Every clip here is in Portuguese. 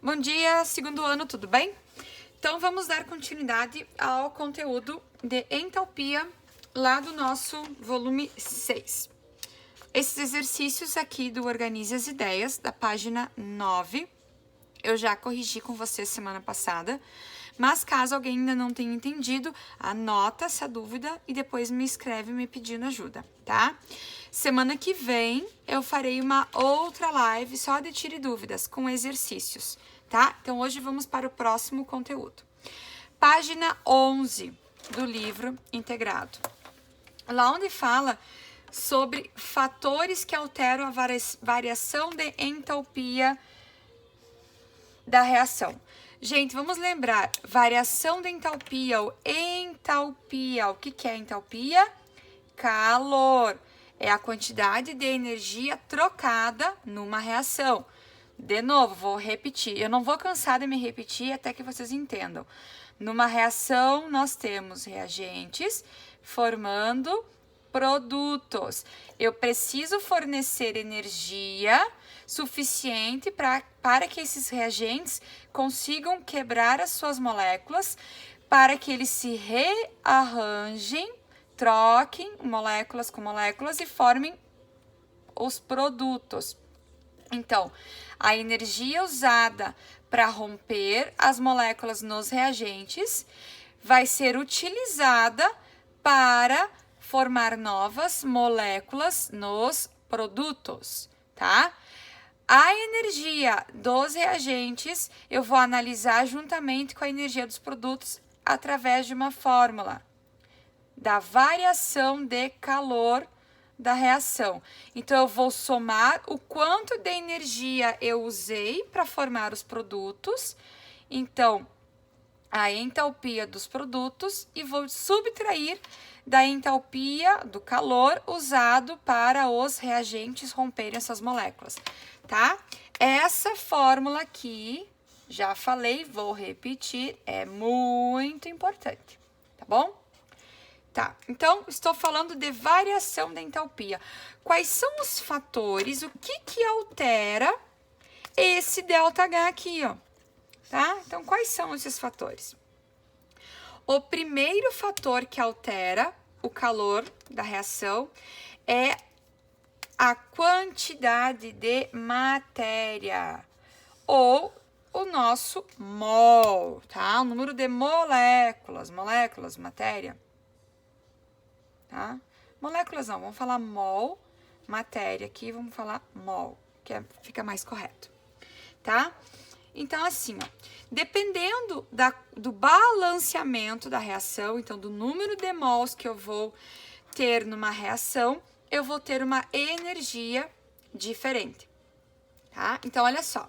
Bom dia, segundo ano, tudo bem? Então, vamos dar continuidade ao conteúdo de entalpia lá do nosso volume 6. Esses exercícios aqui do Organize as Ideias, da página 9, eu já corrigi com você semana passada, mas caso alguém ainda não tenha entendido, anota essa dúvida e depois me escreve me pedindo ajuda, tá? Semana que vem eu farei uma outra live só de tire dúvidas, com exercícios, tá? Então hoje vamos para o próximo conteúdo. Página 11 do livro integrado. Lá onde fala sobre fatores que alteram a variação de entalpia da reação. Gente, vamos lembrar, variação de entalpia ou entalpia. O que é entalpia? Calor. É a quantidade de energia trocada numa reação. De novo, vou repetir. Eu não vou cansar de me repetir até que vocês entendam. Numa reação, nós temos reagentes formando produtos. Eu preciso fornecer energia suficiente para que esses reagentes consigam quebrar as suas moléculas, para que eles se rearranjem, troquem moléculas com moléculas e formem os produtos. Então, a energia usada para romper as moléculas nos reagentes vai ser utilizada para formar novas moléculas nos produtos, tá? A energia dos reagentes eu vou analisar juntamente com a energia dos produtos através de uma fórmula da variação de calor da reação. Então, eu vou somar o quanto de energia eu usei para formar os produtos, então, a entalpia dos produtos, e vou subtrair da entalpia do calor usado para os reagentes romperem essas moléculas, tá? Essa fórmula aqui, já falei, vou repetir, é muito importante, tá bom? Tá, então, estou falando de variação da entalpia. Quais são os fatores, o que altera esse ΔH aqui, ó? Tá? Então, quais são esses fatores? O primeiro fator que altera o calor da reação é a quantidade de matéria, ou o nosso mol, tá? O número de moléculas, matéria. Tá? Moléculas não, vamos falar mol, matéria aqui, vamos falar mol, que fica mais correto, tá? Então, assim, ó, dependendo do balanceamento da reação, então do número de mols que eu vou ter numa reação, eu vou ter uma energia diferente, tá? Então, olha só,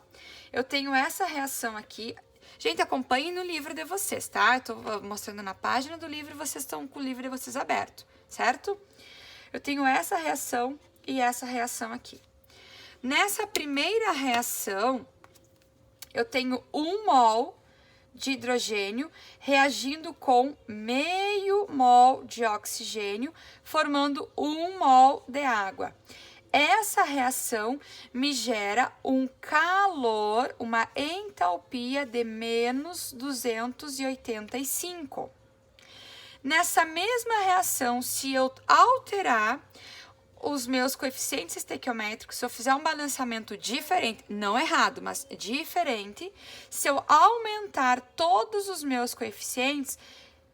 eu tenho essa reação aqui. Gente, acompanhem no livro de vocês, tá? Eu tô mostrando na página do livro e vocês estão com o livro de vocês aberto, certo? Eu tenho essa reação e essa reação aqui. Nessa primeira reação, eu tenho 1 mol de hidrogênio reagindo com meio mol de oxigênio, formando 1 mol de água. Essa reação me gera um calor, uma entalpia de menos 285. Nessa mesma reação, se eu alterar os meus coeficientes estequiométricos, se eu fizer um balanceamento diferente, não errado, mas diferente, se eu aumentar todos os meus coeficientes,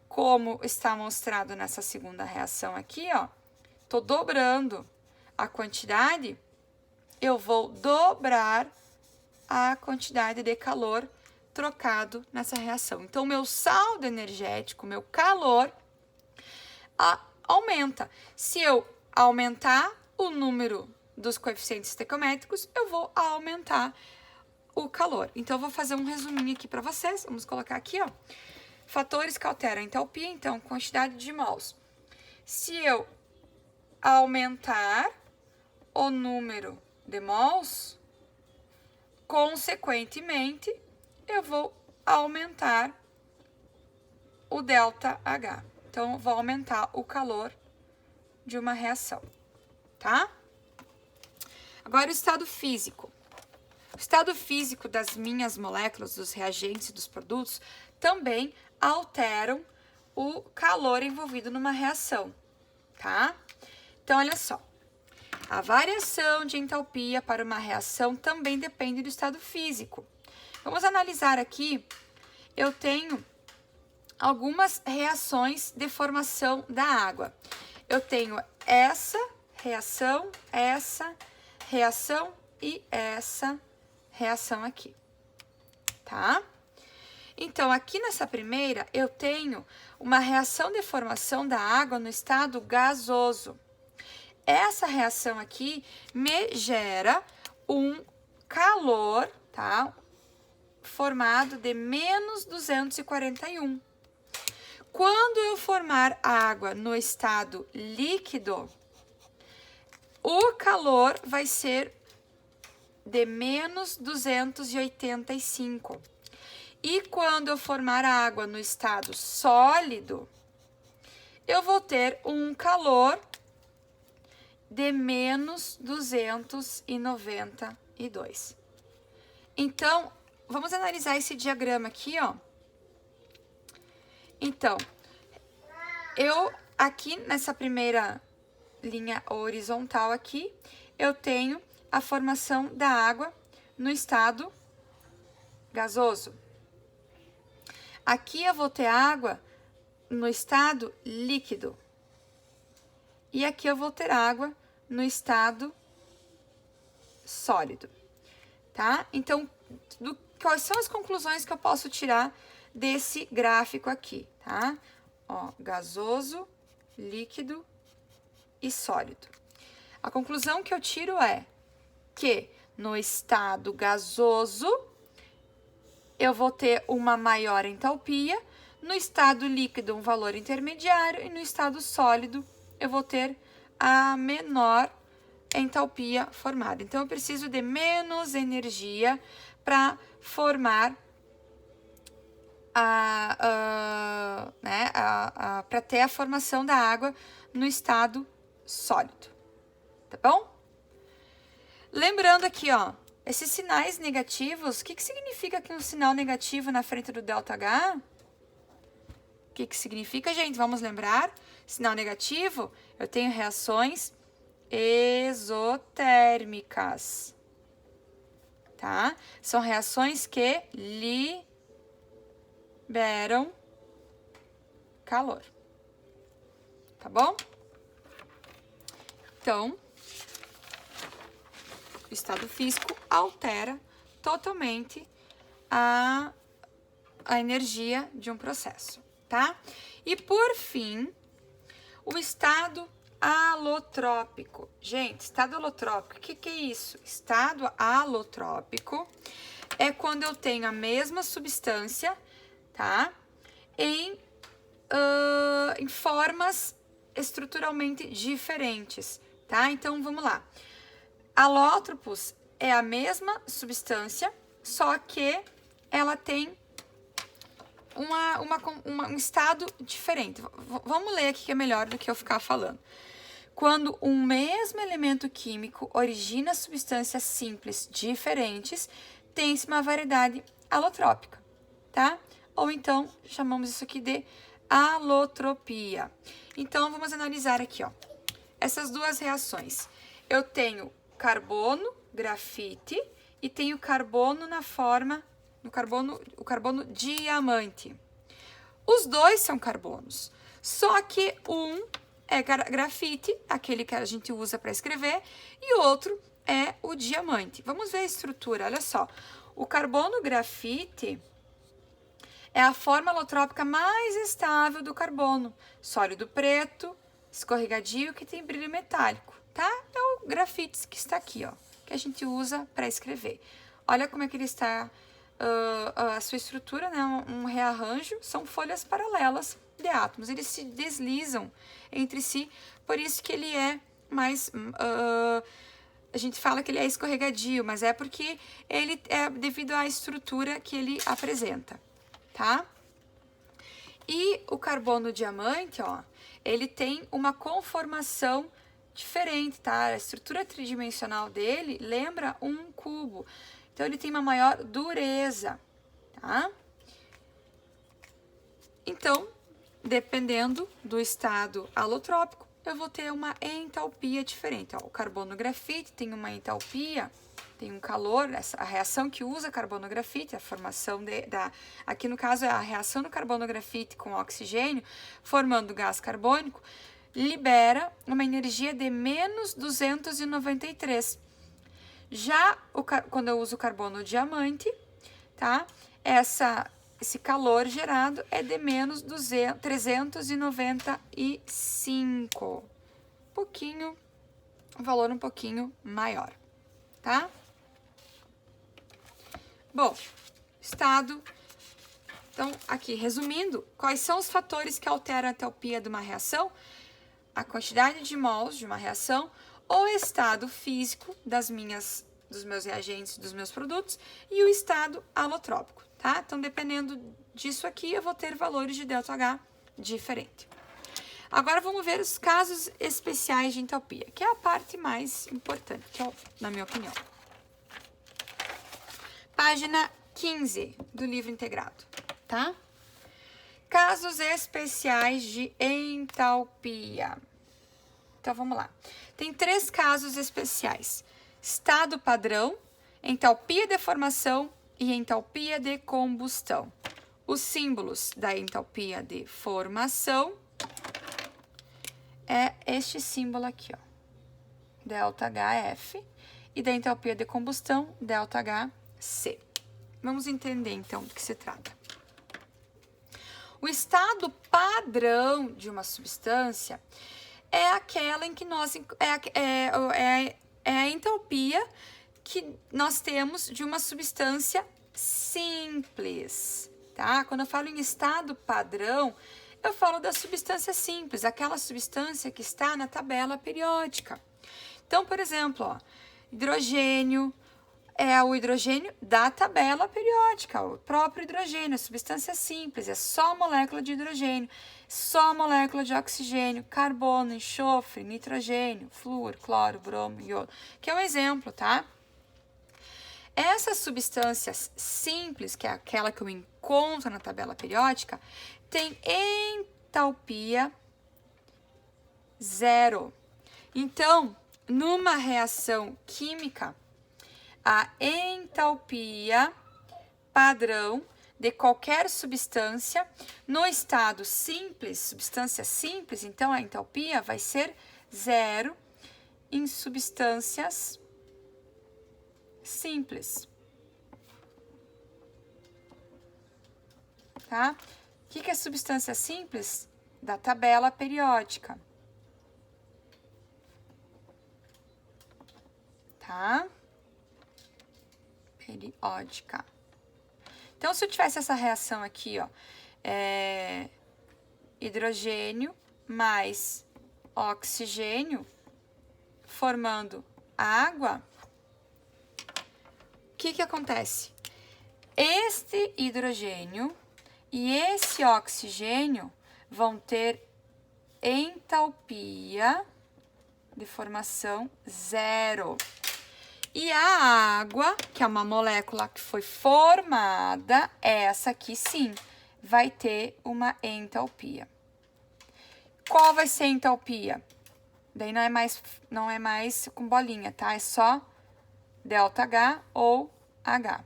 como está mostrado nessa segunda reação aqui, ó, tô dobrando a quantidade, eu vou dobrar a quantidade de calor trocado nessa reação. Então, meu saldo energético, meu calor, aumenta. Se eu aumentar o número dos coeficientes estequiométricos, eu vou aumentar o calor. Então, eu vou fazer um resuminho aqui para vocês. Vamos colocar aqui, ó. Fatores que alteram a entalpia, então, quantidade de mols. Se eu aumentar o número de mols, consequentemente, eu vou aumentar o ΔH. Então, eu vou aumentar o calor de uma reação, tá? Agora, o estado físico. estado físico das minhas moléculas, dos reagentes e dos produtos, também alteram o calor envolvido numa reação, tá? Então, olha só. A variação de entalpia para uma reação também depende do estado físico. Vamos analisar aqui. Eu tenho algumas reações de formação da água. Eu tenho essa reação e essa reação aqui, tá? Então, aqui nessa primeira, eu tenho uma reação de formação da água no estado gasoso. Essa reação aqui me gera um calor, tá? Formado de menos 241. Quando eu formar água no estado líquido, o calor vai ser de menos 285. E quando eu formar água no estado sólido, eu vou ter um calor de menos 292. Então, vamos analisar esse diagrama aqui, ó. Então, eu aqui nessa primeira linha horizontal aqui, eu tenho a formação da água no estado gasoso. Aqui eu vou ter água no estado líquido. E aqui eu vou ter água no estado sólido, tá? Então, quais são as conclusões que eu posso tirar desse gráfico aqui, tá? Ó, gasoso, líquido e sólido. A conclusão que eu tiro é que no estado gasoso eu vou ter uma maior entalpia, no estado líquido um valor intermediário e no estado sólido eu vou ter a menor entalpia formada. Então, eu preciso de menos energia para formar para ter a formação da água no estado sólido, tá bom? Lembrando aqui, ó, esses sinais negativos, o que significa aqui um sinal negativo na frente do ΔH? O que significa, gente? Vamos lembrar? Sinal negativo, eu tenho reações exotérmicas, tá? São reações que liberam calor, tá bom? Então, o estado físico altera totalmente a energia de um processo, tá? E por fim, o estado alotrópico. Gente, estado alotrópico, o que é isso? Estado alotrópico é quando eu tenho a mesma substância, tá? Em formas estruturalmente diferentes, tá? Então, vamos lá. Alótropos é a mesma substância, só que ela tem um estado diferente. Vamos ler aqui que é melhor do que eu ficar falando. Quando um mesmo elemento químico origina substâncias simples diferentes, tem-se uma variedade alotrópica, tá? Ou então, chamamos isso aqui de alotropia. Então, vamos analisar aqui, ó. Essas duas reações. Eu tenho carbono, grafite, e tenho carbono na forma, o carbono diamante. Os dois são carbonos, só que um é grafite, aquele que a gente usa para escrever, e o outro é o diamante. Vamos ver a estrutura, olha só. O carbono grafite é a forma alotrópica mais estável do carbono, sólido preto, escorregadio, que tem brilho metálico, tá? É o grafite que está aqui, ó, que a gente usa para escrever. Olha como é que ele está, a sua estrutura, né? Um rearranjo, são folhas paralelas de átomos. Eles se deslizam entre si, por isso que ele é mais... a gente fala que ele é escorregadio, mas é porque ele é devido à estrutura que ele apresenta, tá? E o carbono diamante, ó, ele tem uma conformação diferente, tá? A estrutura tridimensional dele lembra um cubo. Então, ele tem uma maior dureza, tá? Então, dependendo do estado alotrópico, eu vou ter uma entalpia diferente. Ó, o carbono-grafite tem uma entalpia, tem um calor, a reação que usa carbono-grafite, a formação aqui no caso é a reação do carbono-grafite com oxigênio, formando gás carbônico, libera uma energia de menos 293. Já quando eu uso carbono diamante, tá? Esse calor gerado é de menos 395. Um valor um pouquinho maior, tá? Bom, estado. Então, aqui, resumindo, quais são os fatores que alteram a entalpia de uma reação? A quantidade de mols de uma reação, o estado físico dos meus reagentes, dos meus produtos e o estado alotrópico, tá? Então, dependendo disso aqui, eu vou ter valores de ΔH diferente. Agora, vamos ver os casos especiais de entalpia, que é a parte mais importante, na minha opinião. Página 15 do livro integrado, tá? Casos especiais de entalpia. Então, vamos lá. Tem 3 casos especiais. Estado padrão, entalpia de formação e entalpia de combustão. Os símbolos da entalpia de formação é este símbolo aqui, ó, ΔHF, e da entalpia de combustão, ΔHC. Vamos entender, então, do que se trata. O estado padrão de uma substância é aquela em que é a entalpia que nós temos de uma substância simples, tá? Quando eu falo em estado padrão, eu falo da substância simples, aquela substância que está na tabela periódica. Então, por exemplo, ó, hidrogênio é o hidrogênio da tabela periódica, o próprio hidrogênio, a substância simples, é só molécula de hidrogênio, só molécula de oxigênio, carbono, enxofre, nitrogênio, flúor, cloro, bromo, iodo, que é um exemplo, tá? Essas substâncias simples, que é aquela que eu encontro na tabela periódica, tem entalpia 0. Então, numa reação química, a entalpia padrão de qualquer substância no estado simples, substância simples, então a entalpia vai ser 0 em substâncias simples. Tá? O que é substância simples? Da tabela periódica. Tá? Periódica. Então, se eu tivesse essa reação aqui, ó, hidrogênio mais oxigênio formando água, o que acontece? Este hidrogênio e esse oxigênio vão ter entalpia de formação 0. E a água, que é uma molécula que foi formada, essa aqui sim, vai ter uma entalpia. Qual vai ser a entalpia? Daí não é mais com bolinha, tá? É só ΔH ou H.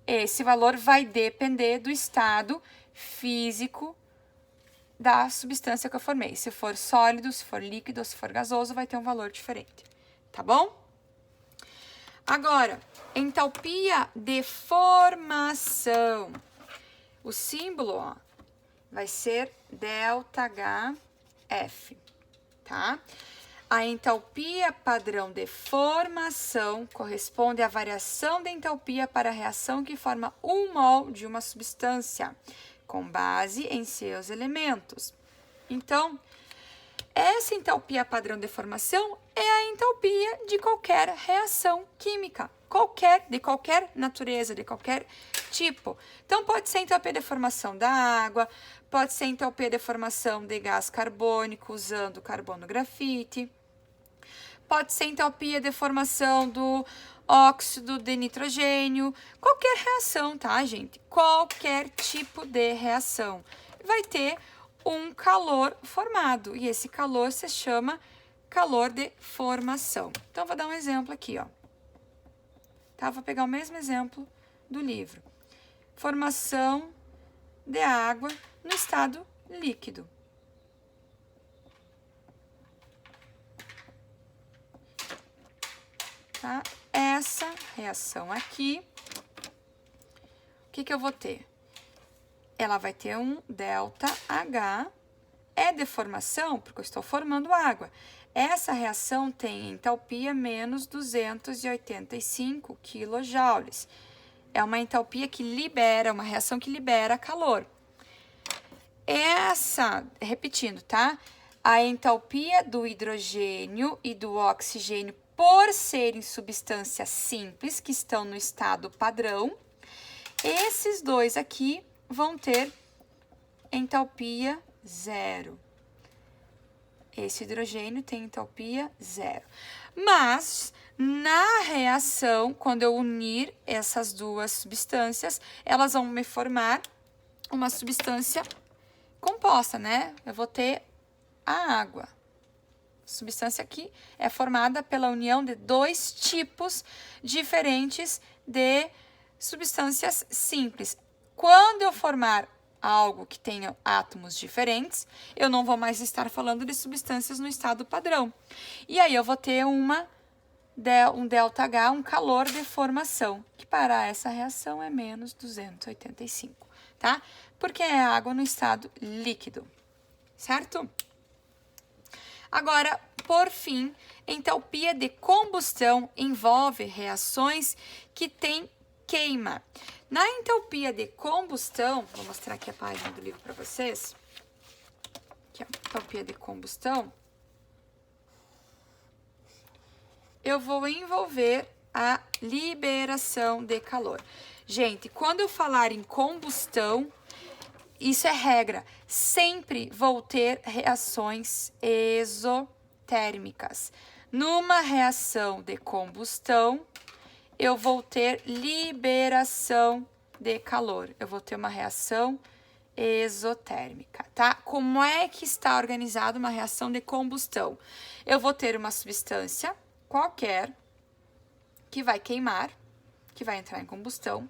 Esse valor vai depender do estado físico da substância que eu formei. Se for sólido, se for líquido, se for gasoso, vai ter um valor diferente, tá bom? Agora, entalpia de formação. O símbolo, ó, vai ser ΔHF, tá? A entalpia padrão de formação corresponde à variação da entalpia para a reação que forma 1 mol de uma substância, com base em seus elementos. Então, essa entalpia padrão de formação é a entalpia de qualquer reação química, de qualquer natureza, de qualquer tipo. Então, pode ser entalpia de formação da água, pode ser entalpia de formação de gás carbônico usando carbono-grafite, pode ser entalpia de formação do óxido de nitrogênio, qualquer reação, tá, gente? Qualquer tipo de reação vai ter um calor formado, e esse calor se chama calor de formação. Então, vou dar um exemplo aqui, ó. Tá? Vou pegar o mesmo exemplo do livro. Formação de água no estado líquido. Tá? Essa reação aqui, o que eu vou ter? Ela vai ter um ΔH, é deformação, porque eu estou formando água. Essa reação tem entalpia menos 285 kJ. É uma entalpia que libera, uma reação que libera calor. Repetindo, tá? A entalpia do hidrogênio e do oxigênio, por serem substâncias simples, que estão no estado padrão, esses dois aqui vão ter entalpia zero. Esse hidrogênio tem entalpia zero. Mas, na reação, quando eu unir essas duas substâncias, elas vão me formar uma substância composta, né? Eu vou ter a água. A substância aqui é formada pela união de dois tipos diferentes de substâncias simples. Quando eu formar algo que tenha átomos diferentes, eu não vou mais estar falando de substâncias no estado padrão. E aí eu vou ter um ΔH, um calor de formação, que para essa reação é menos 285, tá? Porque é água no estado líquido, certo? Agora, por fim, entalpia de combustão envolve reações que têm queima. Na entalpia de combustão, vou mostrar aqui a página do livro para vocês. Aqui, ó, entalpia de combustão. Eu vou envolver a liberação de calor. Gente, quando eu falar em combustão, isso é regra. Sempre vou ter reações exotérmicas. Numa reação de combustão, eu vou ter liberação de calor. Eu vou ter uma reação exotérmica, tá? Como é que está organizada uma reação de combustão? Eu vou ter uma substância qualquer que vai queimar, que vai entrar em combustão.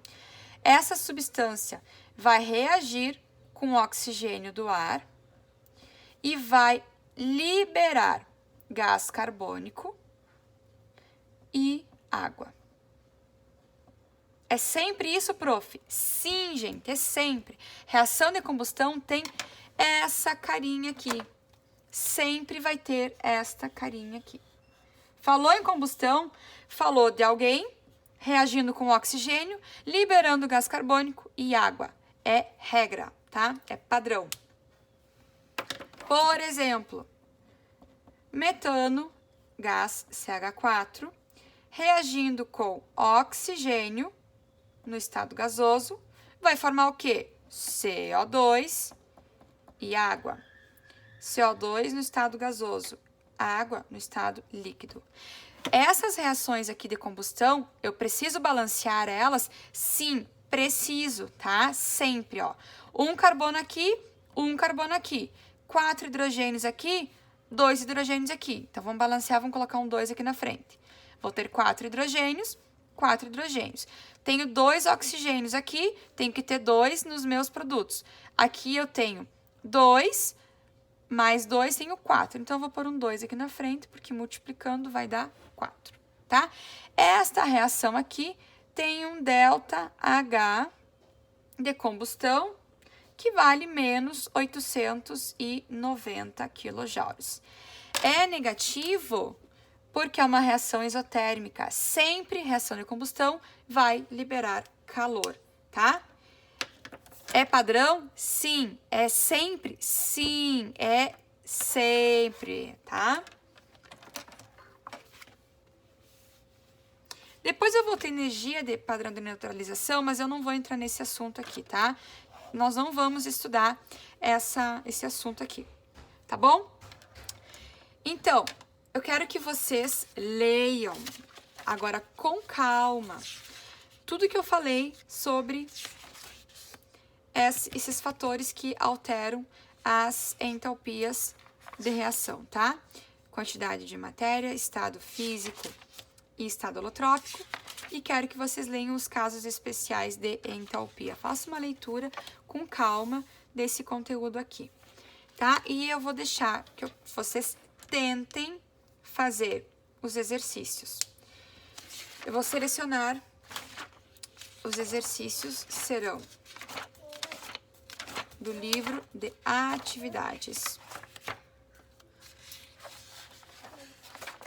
Essa substância vai reagir com o oxigênio do ar e vai liberar gás carbônico e água. É sempre isso, prof? Sim, gente, é sempre. Reação de combustão tem essa carinha aqui. Sempre vai ter esta carinha aqui. Falou em combustão, falou de alguém reagindo com oxigênio, liberando gás carbônico e água. É regra, tá? É padrão. Por exemplo, metano, gás CH4, reagindo com oxigênio no estado gasoso, vai formar o quê? CO2 e água. CO2 no estado gasoso, água no estado líquido. Essas reações aqui de combustão, eu preciso balancear elas? Sim, preciso, tá? Sempre, ó. Um carbono aqui, 4 hidrogênios aqui, 2 hidrogênios aqui. Então, vamos balancear, vamos colocar um 2 aqui na frente. Vou ter 4 hidrogênios, 4 hidrogênios. Tenho 2 oxigênios aqui, tenho que ter 2 nos meus produtos. Aqui eu tenho 2, mais 2, tenho 4. Então, eu vou pôr um 2 aqui na frente, porque multiplicando vai dar 4, tá? Esta reação aqui tem um ΔH de combustão que vale menos 890 kJ. É negativo porque é uma reação exotérmica. Sempre reação de combustão vai liberar calor, tá? É padrão? Sim. É sempre? Sim. É sempre, tá? Depois eu vou ter energia de padrão de neutralização, mas eu não vou entrar nesse assunto aqui, tá? Nós não vamos estudar esse assunto aqui, tá bom? Então, eu quero que vocês leiam Agora, com calma. Tudo que eu falei sobre esses fatores que alteram as entalpias de reação, tá? Quantidade de matéria, estado físico e estado holotrópico. E quero que vocês leiam os casos especiais de entalpia. Faça uma leitura com calma desse conteúdo aqui, tá? E eu vou deixar que vocês tentem fazer os exercícios. Eu vou selecionar, os exercícios serão do livro de atividades.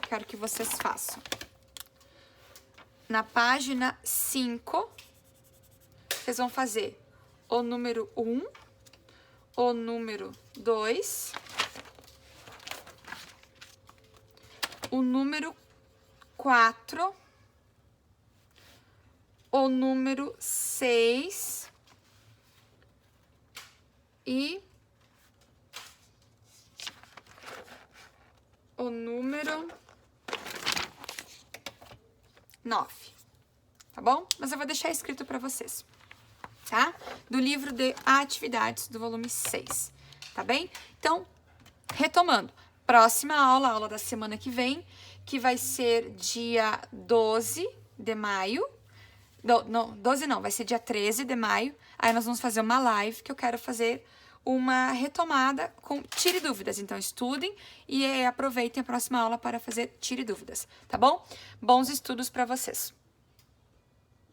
Quero que vocês façam. Na página 5, vocês vão fazer o número 1, o número 2, o número 4, o número 6 e o número 9, tá bom? Mas eu vou deixar escrito para vocês, tá? Do livro de atividades do volume 6, tá bem? Então, retomando, próxima aula, a aula da semana que vem, que vai ser dia 12 de maio, não, 12 não, vai ser dia 13 de maio, aí nós vamos fazer uma live que eu quero fazer uma retomada com tire dúvidas. Então, estudem e aproveitem a próxima aula para fazer tire dúvidas, tá bom? Bons estudos para vocês!